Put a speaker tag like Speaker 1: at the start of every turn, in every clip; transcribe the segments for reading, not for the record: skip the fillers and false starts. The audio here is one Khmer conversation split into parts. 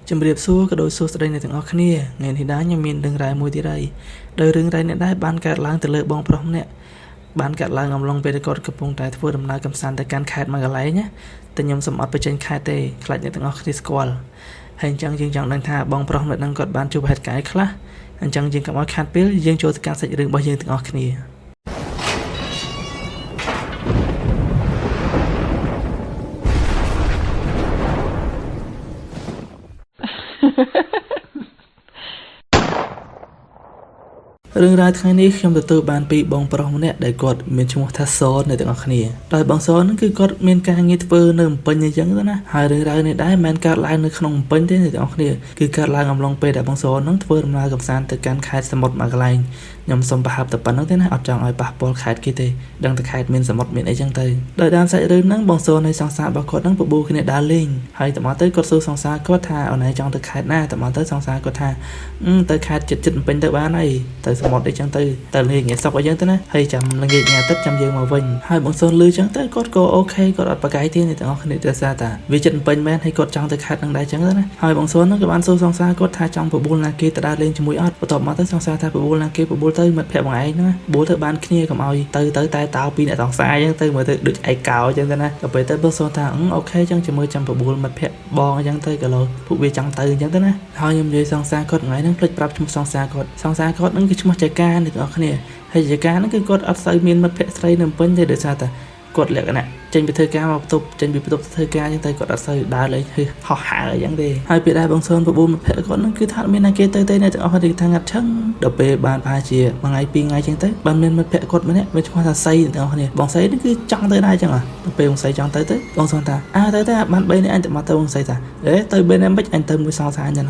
Speaker 1: ជំរាបសួរក៏ដោយសួស្តីអ្នកទាំងអស់គ្នាថ្ងៃនេះដែរខ្ញុំមានរឿងរ៉ាវមួយទៀតហើយដោយរឿងរ៉ាវនេះដែរបានកើតឡើងទៅលើបងប្រុសម្នាក់បានកើតឡើងអំឡុងពេលដែលគាត់កំពុងតែធ្វើដំណើរកម្សាន្តទៅកាន់ខេត្តមួយកន្លែងណាតែខ្ញុំសូមអត់បញ្ចេញខេត្តទេខ្លាចអ្នកទាំងអស់គ្នាស្គាល់ហើយអញ្ចឹងយើងចង់ដឹងថាបងប្រុសម្នាក់ហ្នឹងគាត់បានជួបហេតុការណ៍ខ្លះអញ្ចឹងយើងកុំឲ្យខាតពេលយើងចូលទៅកាន់សាច់រឿងរបស់យើងទាំងអស់គ្នារឿងរ៉ាវថ្ងៃនេះខ្ញុំទទួលបានពីបងប្រុសម្នាក់ដែលគាត់មានឈ្មោះថាសនអ្នកទាំងអស់គ្នាដោយបងសនហ្នឹងគឺគាត់មានការងារធ្វើនៅភ្នំពេញអញ្ចឹងទៅណាហើយរឿងរ៉ាវនេះដែរមិនកើតឡើងនៅក្នុងភ្នំពេញទេអ្នកទាំងអស់គ្នាគឺកើតឡើងអំឡុងពេលដែលបងសនហ្នឹងធ្វើដំណើរកម្សាន្តទៅកាន់ខេត្តសមុទ្រមួយកន្លែងខ្ញុំសូមប្រហាប់តែប៉ុណ្្នឹងទេណាអត់ចង់ឲ្យប៉ះពាល់ខេត្តគេទេដឹងតែខេត្តមានសមុទ្រមានអីចឹងទៅដោយតាមសាច់រឿងហ្នឹងបងសននៃសង្សាររបស់គាត់ហ្នឹងបបួលគ្នាដើរលេងហើយតមកទៅគាត់សួរសង្សារគាត់ថាអូនឯងចង់ទៅខេត្តណាតមកទៅសង្សារគាត់ថាទៅខេត្តចិត្តភ្នំពេញទៅបានហើយទៅសមុទ្រអីចឹងទៅលេងថ្ងៃសុកអីចឹងទៅណាហើយចាំល្ងាចថ្ងៃអាទិត្យចាំយើងមកវិញហើយបងសនលឺចឹងទៅគាត់ក៏អូខេគាត់អត់ប្រកែកទេអ្នកទាំងអស់គ្នាទៅសារតាវាចិត្តភ្នំពេញមែនហើយគាត់ចង់ទៅខេត្តហ្នឹងដែរចឹងទៅណាហើយបងសនហ្នឹងក៏បានសួរសង្សារគាត់ថាចង់បបួលណាគេទៅដើរលេងជាមួយអត់បន្ទាប់មកទៅសង្សារថាបបួលណាគេបបួលទៅមិត្តភក្តិបងឯងណាបបួលទៅបានគ្នាកុំឲ្យទៅតែតោពីអ្នកសង្សារចឹងទៅមើលទៅដូចឯកោចឹងទៅណាដល់ពេលទៅបងសនថាអូខេចឹងជាមួយចាំបបួលមិត្តភក្តិបងអញ្ចឹងទៅក៏លោពួកវាចង់ទៅអញ្ចឹងទៅណាហើយខ្ញុំនិយាយសង្សារគាត់ថ្ងៃហ្នឹងភ្លេចប្រាប់ឈ្មោះសង្សារគាត់ហ្នឹងគឺឈ្មោះចៃកាអ្នកទាំងអស់គ្នាហើយចៃកាហ្នឹងគឺគាត់អត់សូវមានមិត្តភក្តិស្រីនៅភ្នំពេញទេដោយសារតែគាត់លក្ខណៈចេញពីធ្វើការមកបន្ទប់ចេញពីបន្ទប់ទៅធ្វើការអញ្ចឹងទៅគាត់អត់សូវដើរលេងហោះហើរអញ្ចឹងទេហើយពេលដែរបងសនបបួលមិត្តភក្តិគាត់ហ្នឹងគឺថាមានតែគេទៅអ្នកទាំងអស់គ្នាថាងាត់ឆឹងដល់ពេលបានប្រហែលជាមួយថ្ងៃពីរថ្ងៃអញ្ចឹងទៅបានមានមិត្តភក្តិគាត់ម្នាក់មានឈ្មោះថាសៃអ្នកទាំងអស់គ្នាបងសៃនេះគឺចង់ទៅដែរអញ្ចឹងដល់ពេលបងសៃចង់ទៅបងសនថាទៅបាន3នាក់អញទៅមកទៅបងសៃថាទៅ3នាក់មិនអញទៅមួយសងសាអញ្ចឹង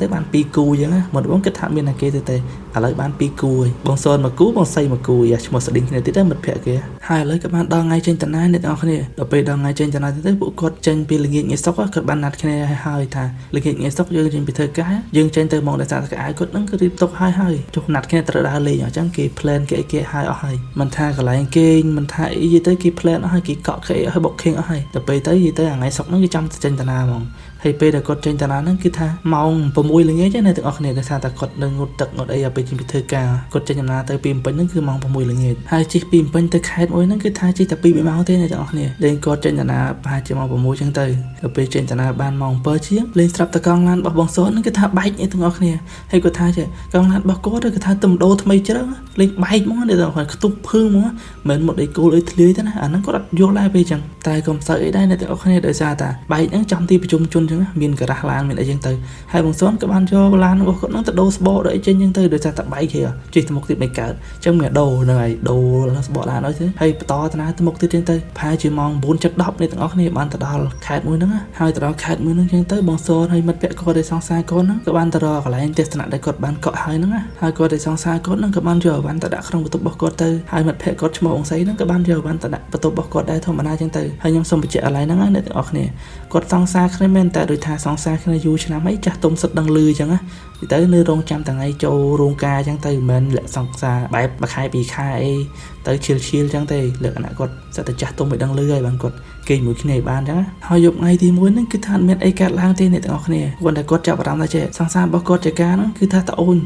Speaker 1: ទៅបាន2គូអញ្ចឹងមកបងគិតថាមានតែគេទៅឥឡូវបាន2គូហើយបងសន1គូបងសៃ1គូឈ្មោះស្ឌីងគ្នាទៀតមិត្តភក្តិគេហើយឥឡូវក៏បានដល់ថ្ងៃចេញតាណាអ្នកទាំងអស់គ្នាដល់ពេលដល់ថ្ងៃចេញតាណាទៅពួកគាត់ចេញពីល្ងាចថ្ងៃសុក្រគាត់បានណាត់គ្នាហើយថាល្ងាចថ្ងៃសុក្រយើងចេញពីធ្វើការយើងចេញទៅមកដោយសារតែកៅគាត់ហ្នឹងគឺរៀបទុកហើយចុះណាត់គ្នាត្រូវដើរលេងអញ្ចឹងគេ plan គេហើយអស់ហើយមិនថាកន្លែងគេមិនថាអីទៅគេ plan អស់ហើយគេកក់គេឲ្យ booking អស់ហើយដល់ពេលទៅនិយាយទៅថ្ងៃសុក្រហ្នឹងគេចាំចេញតាណាហ្មងហើយពេលដែលគាត់ចេញតាណាហ្នឹងគឺថាម៉ោង6ល្ងាចទេអ្នកទាំងអស់គ្នាដោយសារតែគាត់នឹងងូតទឹកងូតអីឲ្យពេលចេញពីធ្វើការគាត់ចេញដំណើរទៅពីភ្នំពេញហ្នឹងគឺម៉ោង6ល្ងាចហើយជិះពីភ្នំពេញទៅខេត្តមួយហ្នឹងគឺថាជិះតែ2ម៉ោងទេអ្នកទាំងអស់គ្នាលេងគាត់ចេញតាណាប្រហែលជាម៉ោង6ចឹងទៅដល់ពេលចេញតាណាបានម៉ោង7ជាងលេងស្រាប់តែកង់ឡានរបស់បងសនហ្នឹងគឺថាបែកអ្នកទាំងអស់គ្នាហើយគាត់ថាចេះកង់ឡានរបស់គាត់គឺថាទៅម្ដូរថ្មីជ្រៅលេងបែកហ្មងអ្នកទាំងអស់គ្នាខ្ទប់ភឹងហ្មងមិនមុតអីគោលអីធ្លាយទេណាអាហ្នឹងគាត់អត់យល់ដែរពេលចឹងតែក៏មិនសូវអីដែរអ្នកទាំងអស់គ្នាដោយសារតែបែកហ្នឹងចំទីប្រជុំជនចឹងមានការ៉ាស់ឡានមានអីចឹងទៅហើយបងសនក៏បានយកឡានរបស់គាត់ហ្នឹងទៅដូរស្បកដល់អីចឹងទៅដោយសារតែបែកគេជិះទៅមុខទៀតមិនកើតចឹងមានដូរហ្នឹងហើយដូរស្បកឡានអីទៅហើយបន្តតាណាទៅមុខទៀតចឹងទៅប្រហែលជាម៉ោង9:10អ្នកទាំងអស់គ្នាបានទៅដល់ខេត្តមួយហ្នឹងហើយទៅដល់ខេត្តមួយហ្នឹងចឹងទៅបងសនហើយមិត្តភក្តិគាត់ដែលសង្សារគាត់ហ្នឹងក៏បានទៅរកកន្លែងទស្សនៈដែលគាត់បានកក់ហើយហ្នឹងហើយគាត់ដែលសង្សារគាត់ហ្នឹងក៏បានយកអវ៉ាន់ទៅដាក់ក្នុងបន្ទប់របស់គាត់ទៅហើយមិត្តភក្តិគាត់ឈ្មោះអង្សីហ្នឹងក៏បានយកអវ៉ាន់ទៅដាក់បន្ទប់របស់គាត់ដែរធម្មតាចឹងទៅហើយខ្ញុំសូមបញ្ជាក់កន្លែងហ្នឹងអ្នកទាំងអស់គ្នាគាត់សង្សារគ្នាមែនតែដូចថាសង្សារគ្នាយូរឆ្នាំអីចាស់ទុំសិតដឹងលឺចឹងណាទៅនៅរោងចាំថ្ងៃចូលរោងការចឹងទៅមិនមែនលក្ខសង្សារបែបមួយខែពីរខែអីទៅឈៀលចឹងទេលក្ខណៈគាត់សិតតែចាស់ទុំមិនដឹងលឺហើយបានគាត់គេមួយគ្នាបានចឹងហើយយប់ថ្ងៃទី1ហ្នឹងគឺថាអត់មានអីកើតឡើងទេអ្នកទាំងអស់គ្នាគាត់តែគាត់ចាប់អារម្មណ៍ថាចេះសង្សាររបស់គាត់ចកាហ្នឹងគឺថាត្អូន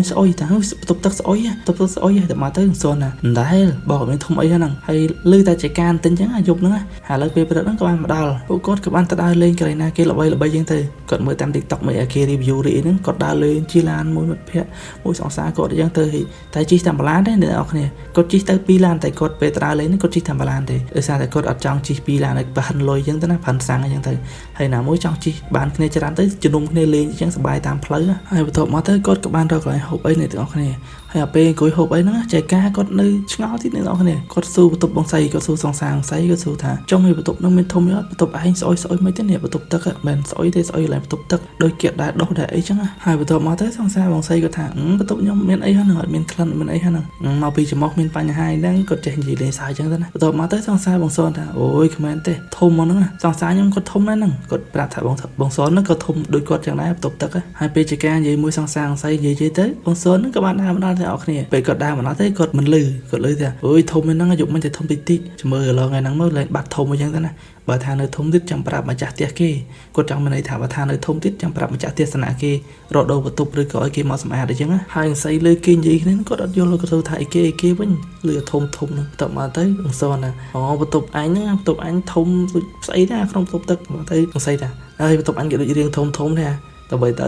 Speaker 1: ស្អុយតែបន្ទប់ទឹកស្អុយតែមកទៅសនណាមិនដែលបោកមានធំអីហ្នឹងហើយលឺតែចកាទិញចឹងយប់ហ្នឹងហើយឥឡូវពេលព្រឹកហ្នឹងក៏បានមកដល់ពួកគាត់ក៏បានទៅដើរលេងកន្លែងណាគេល្បីចឹងទៅគាត់មើលតាម TikTok មើលគេ review រីហ្នឹងគាត់ដើរលេងជិះឡានមួយមិត្តភក្តិមួយសង្សារគាត់ចឹងទៅតែជិះតាមឡានទេអ្នកនរគ្នាគាត់ជិះទៅ2ឡានតែគាត់ពេលដើរលេងហ្នឹងគាត់ជិះតាមឡានទេដោយសារតែគាត់អត់ចង់ជិះ2ឡានឲ្យប្រហិនលុយចឹងទៅណាប្រហិនសាំងចឹងទៅហើយណាមួយចង់ជិះបានគ្នាច្រើនទៅជំនុំគ្នាលេងចឹងសប្បាយតាមផ្លូវហើយបន្ទាប់មកទៅគាត់ក៏បានរកកន្លែងហូបអីអ្នកទាំងអស់គ្នាហើយពេលអង្គុយហូបអីហ្នឹងចែកការគាត់នៅឆ្ងល់ទៀតអ្នកនរគ្នាគាត់សួរបន្ទប់បងសៃគាត់សួរសង្សារបងសៃគាត់សួរថាចុងឯបន្ទប់ហ្នឹងមានធំទេអត់បន្ទប់ឯងស្អុយមិនទេនេះបន្ទប់ទឹកមិនស្អុយទេស្អុយឡើងបន្ទប់ទឹកដូចគៀកដែរដុសដែរអីចឹងហើយបន្ទាប់មកទៅសង្សារបងសៃគាត់ថាបន្ទប់ខ្ញុំមានអីហ្នឹងអត់មានក្លិនមានអីហ្នឹងមកពីចំមុខមានបញ្ហាហ្នឹងគាត់ចេះនិយាយលេងសើចចឹងទៅណាបន្ទាប់មកទៅសង្សារបងសនថាអូយគ្មានទេធំមកហ្នឹងសង្សារខ្ញុំគាត់ធំណាស់ហ្នឹងគាត់ប្រាប់ថាបងសនហ្នឹងក៏ធំដូចគាត់ចឹងដែរបន្ទប់ទឹកហើយពេលចកានិយាយមួយសង្សារបងសៃនិយាយទៅបងសនហ្នឹងក៏បានដើរមកដល់ តែអស់គ្នាពេលគាត់ដើរមកដល់ទេគាត់មិនលឺគាត់លឺថាអូយធំហ្នឹងយកមិនតែធំតិចតិចចាំមើលឡងថ្ងៃហ្នឹងមកឡើងបាត់ធំអញ្ចឹងទៅណាបើថានៅធំទៀតចាំប្រាប់ម្ចាស់ផ្ទះគេគាត់ចង់មានន័យថាបើថានៅធំទៀតចាំប្រាប់ម្ចាស់ផ្ទះស្នាក់គេរកដូរបន្ទប់ឬក៏ឲ្យគេមកសម្អាតអញ្ចឹងហើយអង្ស័យលើគេនិយាយគ្នាគាត់អត់យល់គាត់ថាអីគេវិញលឺធំហ្នឹងតមកទៅអង្សរណាអូបន្ទប់អញហ្នឹងបន្ទប់អញធំស្អីណាក្នុងបន្ទប់ទឹកទៅអង្ស័យថាហើយបន្ទប់អញគេដូចរៀងធំទេតែបើទៅ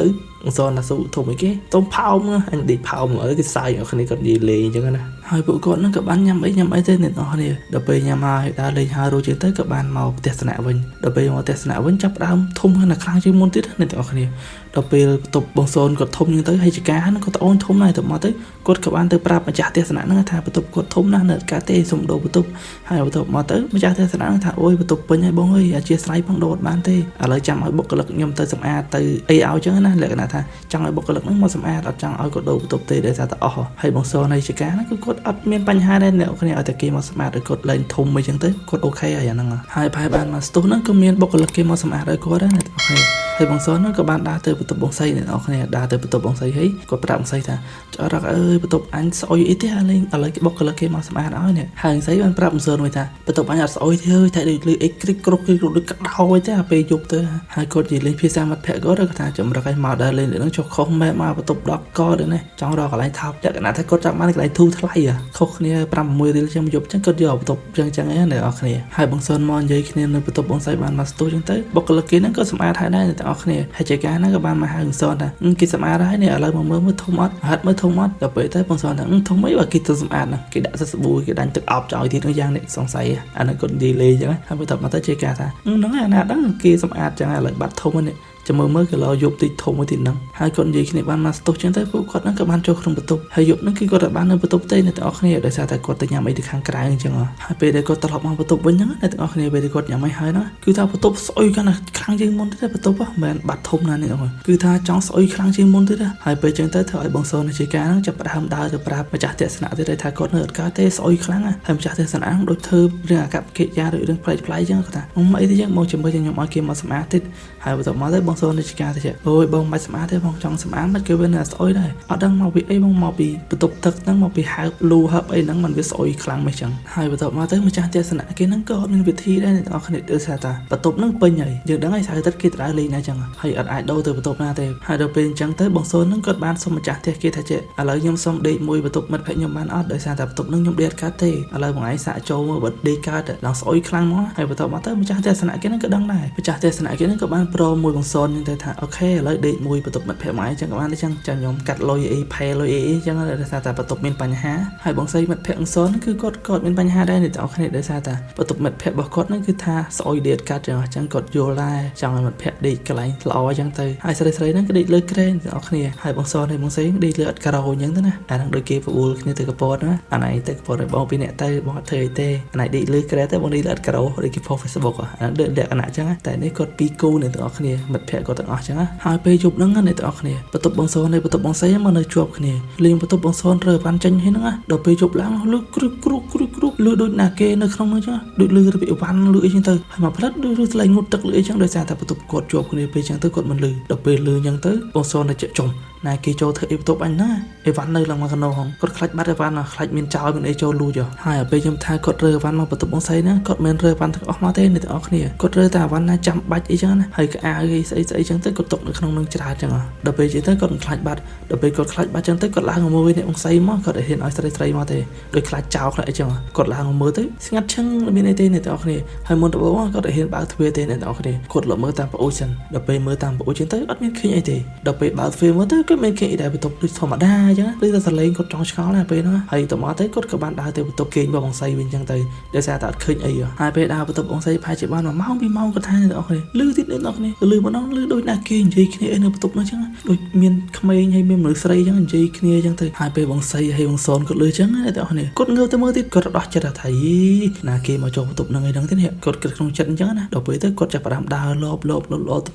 Speaker 1: អង្សរណាស៊ូធំអីគេទុំផោមអញដេកផោមអើគេសាយអស់គ្នាគាត់និយាយលេងអញ្ចឹងណាហើយពួកគាត់ហ្នឹងក៏បានញ៉ាំអីទៅអ្នកនរគ្នាដល់ពេលញ៉ាំហើយដើរលេងហើយរួចទៅក៏បានមកផ្ទះស្នាក់វិញដល់ពេលមកផ្ទះស្នាក់វិញចាប់ដើមធំhơnខ្លាំងជាងមុនទៀតអ្នកនរគ្នាដល់ពេលបន្ទប់បងសូនគាត់ធំអញ្ចឹងទៅហើយចកាហ្នឹងគាត់ត្អូនធំដែរទៅមកទៅគាត់ក៏បានទៅប្រាប់ម្ចាស់ផ្ទះស្នាក់ហ្នឹងថាបន្ទប់គាត់ធំណាស់នៅកាទេសុំដូរបន្ទប់ហើយបន្ទប់មកទៅម្ចាស់ផ្ទះស្នាក់ហ្នឹងថាអូយបន្ទប់ពេញហើយបងអើយអធិស្ឋានផងដូរអត់បានទេឥឡូវចាំឲ្យបុគ្គលិកខ្ញុំទៅសម្អាតទៅអីឲ្យអញ្ចឹងណាលក្ខណៈថាចង់ឲ្យបុគ្គលិកហ្នឹងមកសម្អាតអត់ចង់ឲ្យគាត់ដូរបន្ទប់ទេដោយសារតែអស់ហើយបងសូនហើយចកាហ្នឹងគឺគាត់អត់មានបញ្ហាដែរអ្នកគ្នាឲ្យតែគេមកសម្អាតឲ្យគាត់ឡើងធំអីចឹងទៅគាត់អូខេហើយអាហ្នឹងហើយផែបានមកស្ទុះហ្នឹងក៏មានបុគ្គលិកគេមកសម្អាតឲ្យគាត់ដែរអ្នកអូខេហើយបងសូនហ្នឹងក៏បានដើរទៅបន្ទប់បងសៃអ្នកនរគ្នាដើរទៅបន្ទប់បងសៃហើយគាត់ប្រាប់បងសៃថាចរកអើយបន្ទប់អញស្អុយអីទេឥឡូវបុគ្គលិកគេមកសម្អាតឲ្យនេះហើយបងសៃបានប្រាប់បងសូនវិញថាបន្ទប់អញអត់ស្អុយទេអើយតែដូចលឺអីគ្រិចគ្រុកដូចកដោយទេអាពេលយប់ទៅហើយគាត់និយាយលេងភាសាមិត្តភក្តិគាត់ថាចម្រឹកឲ្យមកដើរលេងហ្នឹងចុះខុសម៉ែមកបន្ទប់10កដែរនេះចង់រកកន្លែងថោកលក្ខណៈថាគាត់ចាប់បានកន្លែងធូរថ្លៃខុសគ្នា5-6រៀលចឹងយប់ចឹងគាត់យកបន្ទប់ចឹងឯងអ្នកនរគ្នាហើយបងសូនមកនិយាយគ្នានៅបន្ទប់បងសៃបានមកស្ទុះចឹងទៅបុគ្គលិកគេហ្នឹងក៏សម្អាតហើយដែរអ្នកនរគ្នាហើយចកាហ្នឹងក៏បានមកហៅបងសូនថាគេសម្អាតហើយនេះឥឡូវមកមើលធំអត់ហាត់មើលធំអត់ដល់ពេលទៅបងសូនថាធំអីបើគេទៅសម្អាតហ្នឹងគេដាក់សាប៊ូគេដាញ់ទឹកអប់ចោលទៀតហ្នឹងយ៉ាងនេះសង្ស័យអាហ្នឹងគាត់និយាយលេងចឹងហើយបន្ទាប់មកទៅចកាថាហ្នឹងអាណាដឹងគេសម្អាតចឹងឥឡូវបាត់ធំហ្នឹងចាំមើលគេឡយប់តិចធំមួយទៀតហ្នឹងហើយគាត់និយាយគ្នាបានមកស្ទុះចឹងទៅពួកគាត់ហ្នឹងក៏បានចូលក្នុងបន្ទប់ហើយយប់ហ្នឹងគឺគាត់បាននៅបន្ទប់ទេអ្នកទាំងអស់គ្នាដោយសារតែគាត់ទៅញ៉ាំអីទៅខាងក្រៅអញ្ចឹងហើយពេលដែលគាត់ត្រឡប់មកបន្ទប់វិញហ្នឹងអ្នកទាំងអស់គ្នាពេលដែលគាត់ញ៉ាំអីហើយហ្នឹងគឺថាបន្ទប់ស្អុយកាន់តែខ្លាំងជាងមុនទៀតបន្ទប់ហ្នឹងមិនបាត់ធំណាស់នេះគឺថាចង់ស្អុយខ្លាំងជាងមុនទៀតហើយពេលចឹងទៅធ្វើឲ្យបងសូនជាការហ្នឹងចាប់ផ្ដើមដើរទៅប្រាប់ម្ចាស់ផ្ទះស្នាក់ទៀតថាគាត់នៅអត់កើតទេស្អុយខ្លាំងហើយម្ចាស់ផ្ទះស្នាក់ហ្នឹងដូចធ្វើរឿងអាកប្បកិរិយាដូចរឿងប្លែកៗចឹងគាត់ថាមកអីទៅចឹងមកជាមួយខ្ញុំឲ្យគេមកសម្អាតទៀតហើយបន្ទាប់មកទៅបងសូនជាការទៅអូយបងមិនស្មាតទេបងចង់សម្អាតមិនគេវានៅស្អុយដែរអត់ដឹងមកពីអីបងមកពីបន្ទប់ទឹកហ្នឹងមកពីហើបលូហើបអីហ្នឹងมันវាស្អុយខ្លាំងមិនចឹងហើយបន្ទាប់មកទៅម្ចាស់ផ្ទះស្នាក់គេហ្នឹងក៏អត់មានវិធីដែរអ្នកនរគ្នាដូចថាបន្ទប់ហ្នឹងពេញហើយយើងដឹងហើយស្អីទឹកគេត្រូវលេងណាចឹងហើយអត់អាចដូរទៅបន្ទប់ណាទេហើយដល់ពេលអញ្ចឹងទៅបងសូនហ្នឹងគាត់បានសុំម្ចាស់ផ្ទះគេថាចេះឥឡូវខ្ញុំសុំដេកមួយបន្ទប់មិត្តភក្តិខ្ញុំបានអត់ដោយសារតែបន្ទប់ហ្នឹងខ្ញុំដេកអត់កើតទេឥឡូវបងឯងសាកចូលមើលបើដេកកើតឡើងស្អុយខ្លាំងមកហើយបន្ទាប់មកទៅម្ចាស់ផ្ទះស្នាក់គេហ្នឹងក៏ដឹងដែរម្ចាស់ផ្ទះស្នាក់គេហ្នឹងក៏បានព្រមមួយបងសូនហ្នឹងទៅថាអូខេឥឡូវដេកមួយបន្ទប់មិត្តភក្តិមកឯងចឹងក៏បានចឹងចាំខ្ញុំកាត់លុយអីផែលុយអីចឹងដោយសារតែបន្ទប់មានបញ្ហាហើយបងស្រីមិត្តភក្តិអង្សរហ្នឹងគឺគាត់មានបញ្ហាដែរអ្នកទាំងអស់គ្នាដោយសារតែបន្ទប់មិត្តភក្តិរបស់គាត់ហ្នឹងគឺថាស្អុយដេកកាត់ចឹងគាត់យល់ដែរចង់ឲ្យមិត្តភក្តិដេកកន្លែងល្អចឹងទៅហើយស្រីហ្នឹងក៏ដេកលើក្រែនទាំងអស់គ្នាហើយបងសនហើយបងស្រីដេកលើអត់ការ៉ូចឹងទៅណាអាហ្នឹងដូចគេប្រួលគ្នាទៅកពតណាអាណៃទៅកពតឲ្យបងពីអ្នកទៅបងអត់ធ្វើអីទេអាណៃដេកលើក្រែនទៅបងដេកលើអត់ការ៉ូដូចគេផុស Facebook អាហ្នឹងដូចលក្ខណៈចឹងតែនេះគាត់ពីគូអ្នកទាំងអស់គ្នាមិត្តភក្តិគាត់ទាំងអស់ចឹងហើយពេលយប់ហ្នឹងអ្នកទាំងអស់គ្នាបន្ទប់បងសូនហើយបន្ទប់បងស្រីមកនៅជាប់គ្នាលេងបន្ទប់បងសូនរើបានចេញហ្នឹងដល់ពេលយប់ឡើងលឺគ្រុកលឺដូចណាគេនៅក្នុងហ្នឹងចឹងដូចលឺរបៀបវ៉ាន់លឺអីចឹងទៅហើយមកផ្លិតដូចស្លេងងុតទឹកលឺអីចឹងដោយសារតែបន្ទប់គាត់ជាប់គ្នាពេលចឹងទៅគាត់មិនលឺដល់ពេលលឺចឹងទៅបងសូនទៅចុំណាគេចូលធ្វើអីបន្ទប់អញណាអីវ៉ាន់នៅឡើងមកកណោហងគាត់ខ្លាចបាត់អីវ៉ាន់ខ្លាចមានចោលមានអីចូលលូចហើយពេលខ្ញុំថាគាត់រើវ៉ាន់មកបន្ទប់បងស្រីណាគាត់មិនរើវ៉ាន់ទាំងអស់មកទេអ្នកទាំងអស់គ្នាគាត់រើតែវ៉ាន់ណាចាំបាច់អីចឹងណាហើយក្អាវអីស្អីចឹងទៅគាត់ຕົកនៅក្នុងនឹងច្រើនចឹងដល់ពេលចឹងទៅគាត់ខ្លាចបាត់ដល់ពេលគាត់ខ្លាចបាត់ចឹងទៅគាត់ឡើងមកមើលអ្នកបងស្រីមកគាត់ឲ្យហ៊ានឲ្យស្រីមកទេដូចខ្លាចចោលខ្លាចអីចឹងគាត់ឡើងមកមើលទៅស្ងាត់ឈឹងមានអីទេអ្នកទាំងអស់គ្នាហើយមុនដំបូងគាត់ឲ្យហ៊ានបើកទ្វារទេអ្នកទាំងអស់គ្នាគាត់លក់មើលតាមប្អូនសិនដល់ពេលមើលតាមប្អូនចឹងទៅអត់មានឃើញអីទេដល់ពេលបើកទ្វារមើលទៅគាត់មានឃើញអីដែរបន្ទប់ដូចធម្មតាអញ្ចឹងឬតែសលេងគាត់ចង់ឆ្ងល់ណាពេលហ្នឹងហើយតមកទៅគាត់ក៏បានដើរទៅបន្ទប់គេងរបស់បងស្រីវិញអញ្ចឹងទៅដោយសារតែអត់ឃើញអីហើយពេលដើរបន្ទប់បងស្រីផាជាបាន1ម៉ោង2ម៉ោងគាត់ថាអ្នកនរគ្នាលឺទៀតអ្នកនរគ្នាលឺម្ដងលឺដូចណាគេនិយាយគ្នានៅបន្ទប់ហ្នឹងអញ្ចឹងដូចមានក្មេងហើយមានមនុស្សស្រីអញ្ចឹងនិយាយគ្នាអញ្ចឹងទៅហើយពេលបងស្រីហើយបងសូនគាត់លឺអញ្ចឹងអ្នកនរគ្នាគាត់ងើបទៅមើលទៀតគាត់ដោះចិត្តថាយីណាគេមកចូលបន្ទប់ហ្នឹងអីហ្នឹងទៀតគាត់គិតក្នុងចិត្តអញ្ចឹងណាដល់ពេលទៅគាត់ចាប់ផ្ដើមដើរលប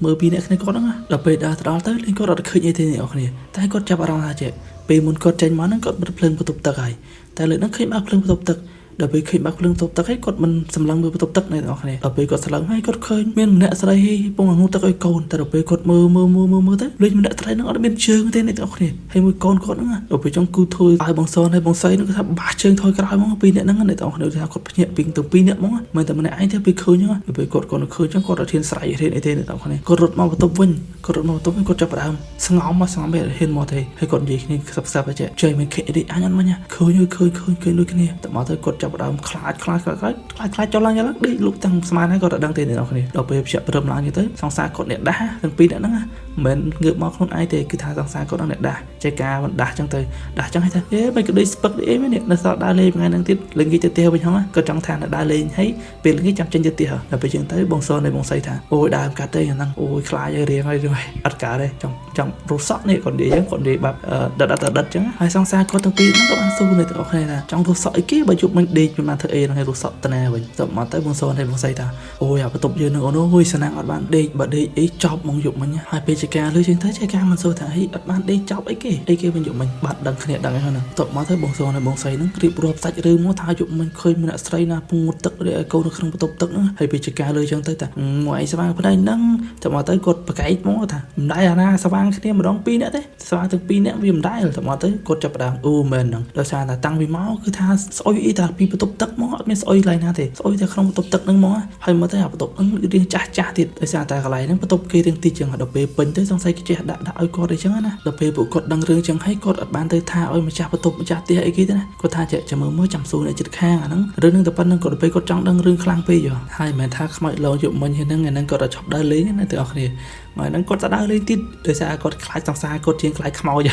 Speaker 1: មើលពីអ្នកគ្នាគាត់ហ្នឹងដល់ពេលដើរទៅដល់ទៅលេងគាត់អត់ឃើញអីទេអ្នកនរគ្នាតែគាត់ចាប់អារម្មណ៍ថាចេះពេលមុនគាត់ចេញមកហ្នឹងគាត់បិទភ្លើងបន្ទប់ទឹកហើយតែលើកហ្នឹងឃើញបើកភ្លើងបន្ទប់ទឹក ដល់ពេលឃើញបាក់ភ្លើងបន្ទប់ទឹកហើយគាត់មិនសម្លឹងមើលបន្ទប់ទឹកនេះទាំងអស់គ្នាដល់ពេលគាត់សម្លឹងហើយគាត់ឃើញមានម្នាក់ស្រីពងងូទឹកឲ្យកូនតែដល់ពេលគាត់មើលទៅលេចម្នាក់ស្រីហ្នឹងអត់មានជើងទេអ្នកទាំងអស់គ្នាហើយមួយកូនគាត់ហ្នឹងដល់ពេលចង់គូធ្វើឲ្យបងសនហើយបងសៃហ្នឹងគាត់ថាបាសជើងថយក្រោយហ្មងពីរនាក់ហ្នឹងអ្នកទាំងអស់គ្នាថាគាត់ភ្ញាក់ពីទៅពីរនាក់ហ្មងមិនតែម្នាក់ឯងទេពេលឃើញហ្នឹងដល់ពេលគាត់ឃើញចឹងគាត់អត់ហ៊ានស្រែកហ៊ានអីទេអ្នកទាំងអស់គ្នាគាត់រត់មកបន្ទប់វិញគាត់ចាប់ផ្ដើមស្ងំមកហ៊ានមកទេហើយគាត់និយាយគ្នាខ្សឹបចេះជ័យមិនឃើញអីអញអត់មិញឃើញដូចគ្នាតែមកទៅគាត់ចាប់ផ្ដើមខ្លាចចុះឡើងដេកលុកទាំងស្មានហើយគាត់អត់ដឹងទេអ្នកទាំងអស់គ្នាដល់ពេលភ្ញាក់ព្រមឡើងទៅសង្សារគាត់អ្នកដាស់ទាំងពីរនាក់ហ្នឹងមិនងើបមកខ្លួនឯងទេគឺថាសង្សារគាត់អ្នកដាស់ចេះការមិនដាស់ចឹងទៅដាស់ចឹងហើយថាមិនក៏ដូចស្ពឹកអីមែននៅសល់ដើរលេងថ្ងៃហ្នឹងទៀតលេងគេទៅផ្ទះវិញហ្នឹងគាត់ចង់ថាដើរលេងហើយពេលល្ងាចចាំចេញទៅផ្ទះដល់ពេលចឹងទៅបងសនហើយបងសៃថាអូយដើរកាត់ទេអាហ្នឹងអូយខ្លាចហើយរៀងហើយអត់កើតទេចង់រស់សក់នេះគាត់និយាយចឹងគាត់និយាយបែបដិតចឹងហើយសង្សារគាត់ទាំងពីរហ្នឹងក៏បានស៊ូនៅទាំងអស់គ្នាថាចង់រស់សក់អីគេបើយប់មិនដេកមិនបានធ្វើអីហ្នឹងហើយរស់សក់តាណាវិញទៅមកទៅបងសនហើយបងសៃថាអូយអាបន្ទប់យើងនឹងអូនអូយសណាំងអត់បានដេកបើដេកអីចប់មកយប់មិញហើយពេលជាការលឺចឹងទៅជាការមិនសូវថាហីអត់បានដេកចប់អីគេវិញយប់មិញបាត់ដឹងគ្នាដឹងហើយហ្នឹងទៅមកទៅបងសនហើយបងសៃហ្នឹងរៀបរាប់សាច់រឿងមកថាយប់មិញឃើញម្នាក់ស្រីណាពងងូតទឹកឬឲ្យកូននៅក្នុងបន្ទប់ទឹកហ្នឹងហើយពេលជាការលឺចឹងទៅថាមួយឯងស្វាងប្តីហ្នឹងទៅមកទៅគាត់ប្រកែកមកថាមិនដែរអាណាស្វាងគ្នាម្ដងពីរនាក់ទេស្វាងទាំងពីរនាក់វាមិនដែរទៅមកទៅគាត់ចាប់ផ្ដើមអូមែនហ្នឹងដោយសារតែតាំងពីមកគឺថាស្អុយអីតាពីបន្ទប់ទឹកមកអត់មានស្អុយកន្លែងណាទេស្អុយតែក្នុងបន្ទប់ទឹកហ្នឹងមកហើយមកទៅអាបន្ទប់ហ្នឹងរៀងចាស់ទៀតដោយសារតែកន្លែងហ្នឹងបន្ទប់គេរៀងតិចចឹងដល់ពេលពេញទៅសង្ស័យគេចេះដាក់ឲ្យគាត់អីចឹងណាដល់ពេលពួកគាត់ដឹងរឿងចឹងហើយគាត់អត់បានទៅថាឲ្យម្ចាស់បន្ទប់ម្ចាស់ផ្ទះអីគេទេណាគាត់ថាចាំមើលចាំសួរអ្នកជិតខាងអាហ្នឹងរឿងហ្នឹងតែប៉ុណ្្នឹងគាត់ទៅពេលគាត់ចង់ដឹងរឿងខ្លាំងពេកហើយមិនមែនថាខ្មោចឡងយប់មិញហ្នឹងគាត់ទៅឈប់ដើរលេងណាទាំងអស់គ្នាមកហ្នឹងគាត់ទៅដើរលេងទៀតដោយសារគាត់ខ្លាចសង្សារគាត់ជាងខ្លាចខ្មោច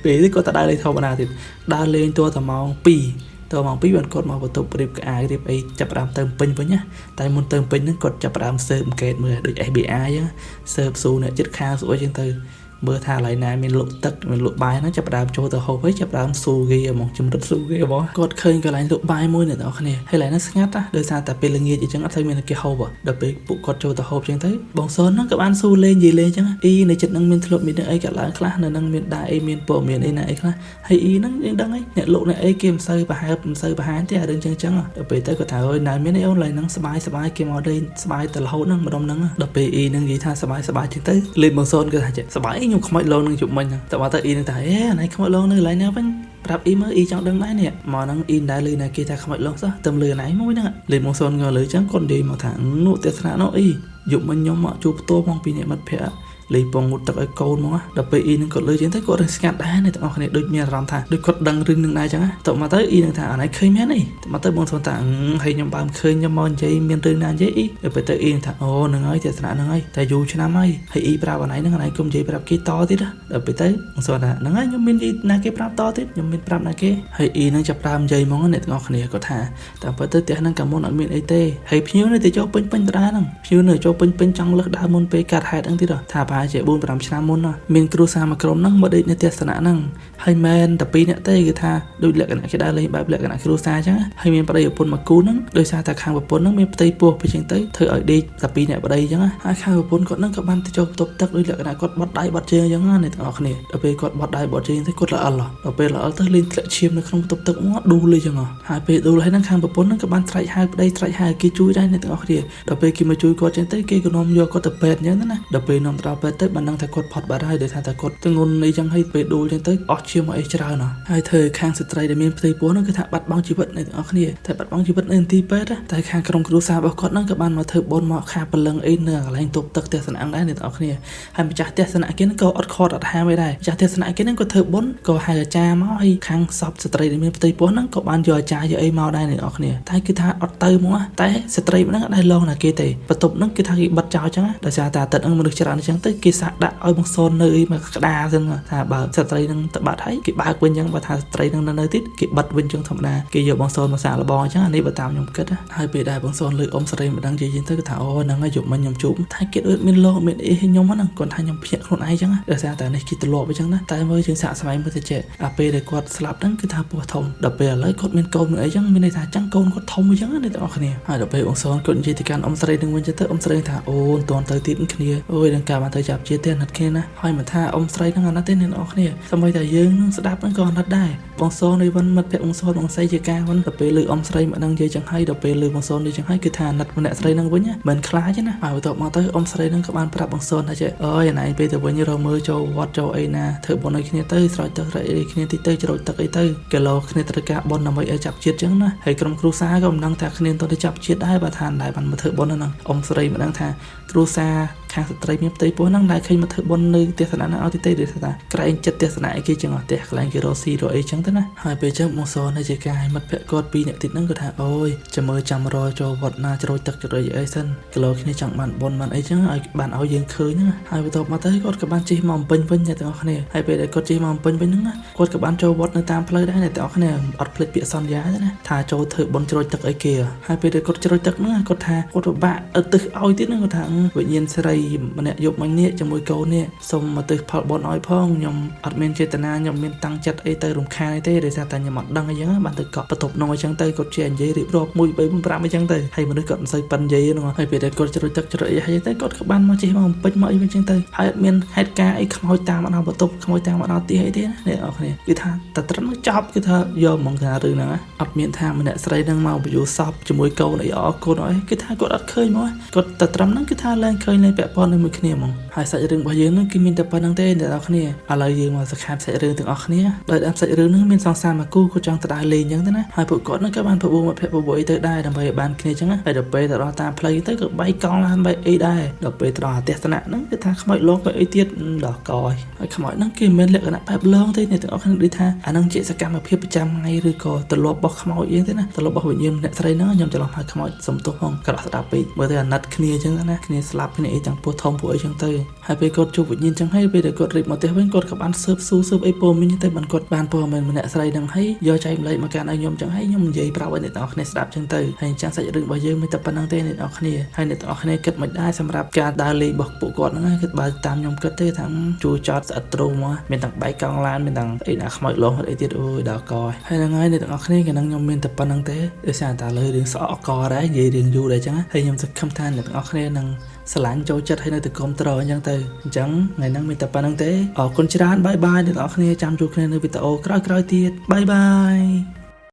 Speaker 1: ពេលនេះគាត់ទៅដើរលេងធម្មតាទៀតដើរលេងទោះតែម៉ោង2 តមកពីបានគាត់មកបន្ទប់រៀបក្អាយរៀបអីចាប់ផ្ដើមទៅពេញវិញណាតែមុនទៅពេញហ្នឹងគាត់ចាប់ផ្ដើមស៊ើបអង្កេតមើលដូច FBI អញ្ចឹងស៊ើបស៊ូអ្នកចិត្តខាងស្អុយអញ្ចឹងទៅមើលថាកន្លែងណាមានលក់ទឹកមានលក់បាយហ្នឹងចាប់ផ្ដើមចូលទៅហូបហើយចាប់ផ្ដើមស៊ូគេហ្មងជំរិតស៊ូគេហ្មងគាត់ឃើញកន្លែងលក់បាយមួយអ្នកនរគ្នាហើយកន្លែងហ្នឹងស្ងាត់ណាដោយសារតែពេលល្ងាចអញ្ចឹងអត់ទៅមានគេហូបដល់ពេលពួកគាត់ចូលទៅហូបអញ្ចឹងទៅបងសនហ្នឹងក៏បានស៊ូលេងនិយាយលេងអញ្ចឹងអ៊ីនៅចិត្តហ្នឹងមានធ្លាប់មានអីកាត់ឡើងខ្លះនៅហ្នឹងមានដែរអីមានពណ៌មានអីណាអីខ្លះហើយអ៊ីហ្នឹងយើងដឹងហើយអ្នកលក់អ្នកអីគេមិនសូវប្រហែលមិនសូវបង្ហាញទេអារឿងអញ្ចឹងដល់ពេលទៅគាត់ថាអើយណាមានអីអូនឡើយហ្នឹងសបាយគេមកលេងសបាយទៅរហូតហ្នឹងម្ដុំហ្នឹងដល់ពេលអ៊ីហ្នឹងនិយាយថាសបាយអញ្ចឹងទៅលេងបងសនគាត់ថាសបាយខ្ញុំខ្មោចលោនឹងមិញតែមកទៅអ៊ីនឹងថាអានេះខ្មោចឡងនៅកន្លែងណាវិញប្រាប់អ៊ីមើលអ៊ីចង់ដឹងដែរនេះមកហ្នឹងអ៊ីដែរលឺណាគេថាខ្មោចឡងសោះទៅលឺណៃមួយហ្នឹងលេងមកសូនងលើចឹងគាត់និយាយមកថានោះទស្សនៈនោះអ៊ីយប់មិញខ្ញុំមកជួបផ្ទាល់ផងពីអ្នកមិត្តភក្តិលេងពងងូតទឹកឲ្យកូនមកដល់ពេលអ៊ីនឹងគាត់លើចឹងទៅគាត់រឹងស្ងាត់ដែរអ្នកទាំងអស់គ្នាដូចមានអារម្មណ៍ថាដូចគាត់ដឹងរឿងនឹងដែរចឹងទៅមកទៅអ៊ីនឹងថាអានេះឃើញមែនអីទៅមកទៅបងសូនថាហើយខ្ញុំបើមិនឃើញខ្ញុំមកនិយាយមានរឿងណានិយាយអ៊ីដល់ពេលទៅអ៊ីនឹងថាអូហ្នឹងហើយទស្សនៈហ្នឹងហើយតែយូរឆ្នាំហើយហើយអ៊ីប្រាប់អានេះហ្នឹងអានេះគុំនិយាយប្រាប់គេតទៀតដល់ពេលទៅបងសូនថាហ្នឹងហើយខ្ញុំមាននិយាយណាគេប្រាប់តទៀតខ្ញុំមានប្រាប់ណាគេហើយអ៊ីនឹងចាប់ប្រើនិយាយហ្មងអ្នកទាំងអស់គ្នាគាត់ថាតែពេលទៅផ្ទះហ្នឹងកាលមុនអត់មានអីទេហើយភ្ញៀវនៅតែចូលពេញដដែលហ្នឹងភ្ញៀវនៅចូលពេញចង់លើកដើមមុនពេលកាត់ហេតុហ្នឹងទៀតថាប្រហែលជា 4-5 ឆ្នាំមុនមានគ្រូសាមួយក្រុមហ្នឹងមកដេកនៅទស្សនៈហ្នឹងហើយមែនតែ2នាក់ទេគឺថាដូចលក្ខណៈគេដើរលេងបែបលក្ខណៈគ្រូសាអញ្ចឹងហើយមានប្តីប្រពន្ធមួយគូហ្នឹងដោយសារតែខាងប្រពន្ធហ្នឹងមានផ្ទៃពោះពីអញ្ចឹងទៅធ្វើឲ្យដេកតែ2នាក់ប្តីអញ្ចឹងហើយខាងប្រពន្ធគាត់ហ្នឹងក៏បានទៅចូលបន្ទប់ទឹកដូចលក្ខណៈគាត់បត់ដៃបត់ជើងអញ្ចឹងអ្នកទាំងអស់គ្នាដល់ពេលគាត់បត់ដៃបត់ជើងទៅគាត់ល្អល់ដល់ពេលល្អល់ទៅលេងធ្លាក់ឈាមនៅក្នុងបន្ទប់ទឹកមកដួលលេងអញ្ចឹងហើយពេលដួលហើយហ្នឹងខាងប្រពន្ធហ្នឹងក៏បានស្រែកហៅប្តីស្រែកហៅគេជួយដែរអ្នកទាំងអស់គ្នាដល់ពេលគេមកជួយគាត់អញ្ចឹងទៅគេក៏នាំយកគាត់ទៅពេទ្យអញ្ចឹងណាដល់ពេលនាំទៅដល់ពេទ្យទៅបានដឹងថាគាត់ផុតបាត់ហើយដោយថាតែគាត់ធ្ងន់អីចឹងហើយពេលដួលចឹងទៅអស់ឈាមមកអីច្រើនហើយធ្វើខាងស្ត្រីដែលមានផ្ទៃពោះហ្នឹងគឺថាបាត់បង់ជីវិតអ្នកទាំងអស់គ្នាតែបាត់បង់ជីវិតនៅទីពេទ្យតែខាងក្រុមគ្រួសាររបស់គាត់ហ្នឹងក៏បានមកធ្វើបុណ្យមកខាពលឹងអីនៅកន្លែងទប់ទឹកទស្សនៈដែរអ្នកទាំងអស់គ្នាហើយម្ចាស់ទស្សនៈគេហ្នឹងក៏អត់ខត់អត់ហាមអីដែរម្ចាស់ទស្សនៈគេហ្នឹងក៏ធ្វើបុណ្យក៏ហៅអាចារ្យមកហើយខាងសពស្ត្រីដែលមានផ្ទៃពោះហ្នឹងក៏បានយកអាចារ្យយកអីមកដែរអ្នកទាំងអស់គ្នាតែគឺថាអត់ទៅមកតែស្ត្រីហ្នឹងអត់ដែរឡងណាគេទេបន្ទប់ហ្នឹងគឺថាគេបិទចោលចឹងដោយសារតែអាទិត្យហ្នឹងមនុស្សច្រើនអញ្ចឹងទៅគេសាក់ដាក់ឲ្យបងសូននៅមកក្តារចឹងថាបើស្ត្រីនឹងទៅបាត់ហើយគេបើកវិញចឹងបើថាស្ត្រីនឹងនៅទៀតគេបិទវិញចឹងធម្មតាគេយកបងសូនមកសាកល្បងចឹងអានេះបើតាមខ្ញុំគិតហើយពេលដែរបងសូនលើអ៊ំស្រីម្ដងនិយាយចឹងទៅគេថាអូហ្នឹងហើយយប់មិញខ្ញុំជួបថាគេដូចមានលោកមានអីខ្ញុំហ្នឹងគាត់ថាខ្ញុំភ្ញាក់ខ្លួនឯងចឹងដោយសារតែនេះគេទលាប់អញ្ចឹងណាតែមើលជាងសាកស្វែងមើលទៅចេះអាពេលដែលគាត់ស្លាប់ហ្នឹងគឺថាពោះធំដល់ពេលឥឡូវគាត់មានកូនអីចឹងមានន័យថាចឹងកូនគាត់ធំអញ្ចឹងណាទាំងអស់គ្នាហើយដល់ពេលបងសូនគាត់និយាយទៅកាន់អ៊ំស្រីនឹងវិញចឹងទៅអ៊ំស្រីថាអូនតន់ទៅទៀតគ្នាអូយនឹងការបានទៅ តែចាប់ជាតិទេអាណិតគ្នាណាហើយមិនថាអ៊ំស្រីនឹងអាណិតទេអ្នកនរគ្នាសម្បីតែយើងនឹងស្ដាប់នឹងក៏អាណិតដែរបងសនៃវណ្ណមិត្តភក្តិបងសបងស្រីជាការវណ្ណទៅពេលលើអ៊ំស្រីមកនឹងនិយាយចឹងហើយដល់ពេលលើបងសនិយាយចឹងហើយគឺថាអាណិតម្នាក់ស្រីនឹងវិញមិនខ្លាចណាហើយបន្ទាប់មកទៅអ៊ំស្រីនឹងក៏បានប្រាប់បងសថាចេះអើយណៃពេលទៅវិញរមើចូលវត្តចូលអីណាធ្វើបុណ្យឲ្យគ្នាទៅស្រោចទឹករៃអីគ្នាតិចទៅជ្រោចទឹកអីទៅគីឡូគ្នាត្រូវការបុណ្យដើម្បីឲ្យចាប់ជាតិចឹងណាហើយក្រុមគ្រួសារក៏មិនដឹងថាគ្នាទៅចាប់ជាតិដែរបើថាដែរបានមកធ្វើបុណ្យហ្នឹងអ៊ំស្រីមិនដឹងថាគ្រួសារខាងស្ត្រីមានផ្ទៃពោះហ្នឹងដែរឃើញមកធ្វើបុណ្យនៅទស្សនៈហ្នឹងឲ្យតិចទេថាក្រែងចិត្តទស្សនៈអីគេចឹងអត់ទេកន្លែងគេរកស៊ីរកអីចឹងទៅណាហើយពេលចឹងបងសនៅជាការមិត្តភក្តិគាត់ពីរនាក់ទៀតហ្នឹងគាត់ថាអូយចាំមើលចាំរចូលវត្តណាជ្រោចទឹកជ្រោចអីសិនគីឡូគ្នាចង់បានបុណ្យបានអីចឹងឲ្យបានឲ្យយើងឃើញហ្នឹងហើយបន្ទាប់មកទៅគាត់ក៏បានជិះមកបំពេញវិញអ្នកទាំងអស់គ្នាហើយពេលដែលគាត់ជិះមកបំពេញវិញហ្នឹងគាត់ក៏បានចូលវត្តនៅតាមផ្លូវដែរអ្នកទាំងអស់គ្នាអត់ភ្លេចពាក្យសន្យាទេណាថាចូលធ្វើបុណ្យជ្រោចទឹកអីគេហើយពេលដែលគាត់ជ្រោចទឹកហ្នឹងគាត់ថាគាត់ពិបាកទៅឲ្យទៀតហ្នឹងគាត់ថាវិញ្ញាណស្រីម្នាក់យកមិញនេះជាមួយកូននេះសូមមកទៅផលបុណ្យឲ្យផងខ្ញុំអត់មានចេតនាខ្ញុំមានតាំងចិត្តអីទៅរំខានអីទេដោយសារតែខ្ញុំអត់ដឹងអីចឹងបានទៅកក់បន្ទប់នោះអញ្ចឹងទៅគាត់ជានិយាយរៀបរាប់1 2 5អីចឹងទៅហើយមនុស្សគាត់មិនសូវប៉ិននិយាយហ្នឹងហើយពេលដែលគាត់ជ្រោចទឹកជ្រោចអីហើយទៅគាត់ក៏បានមកជិះមកបំពេញមកអីវិញចឹងទៅហើយអត់មានហេតុការណ៍អីខ្មោចតាមមកដល់បន្ទប់ខ្មោចតាមមកដល់ទីអីទេណាអ្នកនរគ្នាគឺថាតែត្រឹមនឹងចប់គឺថាយកហ្មងថារឿងហ្នឹងអត់មានថាម្នាក់ស្រីហ្នឹងមកបញ្យល់សពជាមួយកូនអីអរគុណអីគឺថាគាត់អត់ឃើញមកគាត់តែត្រឹមហ្នឹងគឺថាឡើងឃើញលែងពាក់ព័ន្ធជាមួយគ្នាហ្មងហើយសាច់រឿងរបស់យើងហ្នឹងគឺមានតែប៉ុណ្្នឹងទេអ្នកនរគ្នាឥឡូវយើងមកសង្ខេបសាច់រឿងទាំងអស់គ្នាដោយដើមសាច់រឿងហ្នឹងមានសង្សារមកគូគាត់ចង់ទៅដើរលេងអញ្ចឹងទៅណាហើយពួកគាត់ហ្នឹងក៏បានប្របួរមិត្តភក្តិប្របួរអីទៅដែរដើម្បីឲ្យបានគ្នាអញ្ចឹងហើយដល់ពេលទៅដល់តាមផ្លូវទៅក៏បែកកង់ឡានបែកអីដែរដល់ពេលទៅដល់អទស្សនៈហ្នឹងគឺថាខ្មោចលោកបែបអីទៀតដល់កយហើយខ្មោចហ្នឹងគេមិនមែនលក្ខណៈបែបឡងទេអ្នកទាំងអស់គ្នាដូចថាអាហ្នឹងជាសកម្មភាពប្រចាំថ្ងៃឬក៏ទម្លាប់របស់ខ្មោចអីទេណាទម្លាប់របស់វិញ្ញាណអ្នកស្រីហ្នឹងខ្ញុំច្រឡំហៅខ្មោចសំទោសផងក្រោះស្ដាប់ពេកមើលទៅអាណិតគ្នាអញ្ចឹងណាគ្នាស្លាប់គ្នាអីទាំងពោះធំពោះអីអញ្ចឹងទៅហើយពេលគាត់ជួបវិញ្ញាណអញ្ចឹងហើយពេលដែលគាត់រៀបមកផ្ទះវិញគាត់ក៏បានស៊ើបអីពណ៌មានទៅបានគាត់បានពណ៌មានម្នាក់ស្រីហ្នឹងហើយយកចែកម្លែកមកកាន់ឲ្យខ្ញុំអញ្ចឹងហើយខ្ញុំនិយាយប្រាប់ឲ្យអ្នកទាំងអស់គ្នាស្ដាប់អញ្ចឹងទៅហើយអញ្ចឹងសាច់រឿងរបស់យើងមិនតែប៉ុណ្្នឹងទេអ្នកទាំងអស់គ្នាហើយអ្នកទាំងអស់គ្នាគិតមិនដែរសម្រាប់ការដើរលេងរបស់ពួកគាត់ហ្នឹងគឺបើតាមខ្ញុំគិតទេថាជួចតស្អិតទ្រូងមកមានទាំងបែកកង់ឡានមានទាំងអីណាខ្មោចលោះអីទៀតអូយដល់កហើយហ្នឹងហើយអ្នកទាំងអស់គ្នាក៏នឹងខ្ញុំមានតែប៉ុណ្្នឹងទេដោយសារតែលើរឿងស្អកកដែរនិយាយរឿងយូរដែរអញ្ចឹងហើយខ្ញុំសង្ឃឹមថាអ្នកទាំងអស់គ្នានឹងស្រឡាញ់ចូលចិត្តហើយនៅតែគ្រប់ត្រអញ្ចឹងទៅអញ្ចឹងថ្ងៃហ្នឹងមានតែប៉ុណ្្នឹងទេអរគុណច្រើនបាយបាយអ្នកទាំងអស់គ្នាចាំជួបគ្នានៅវីដេអូក្រោយៗទៀតបាយបាយ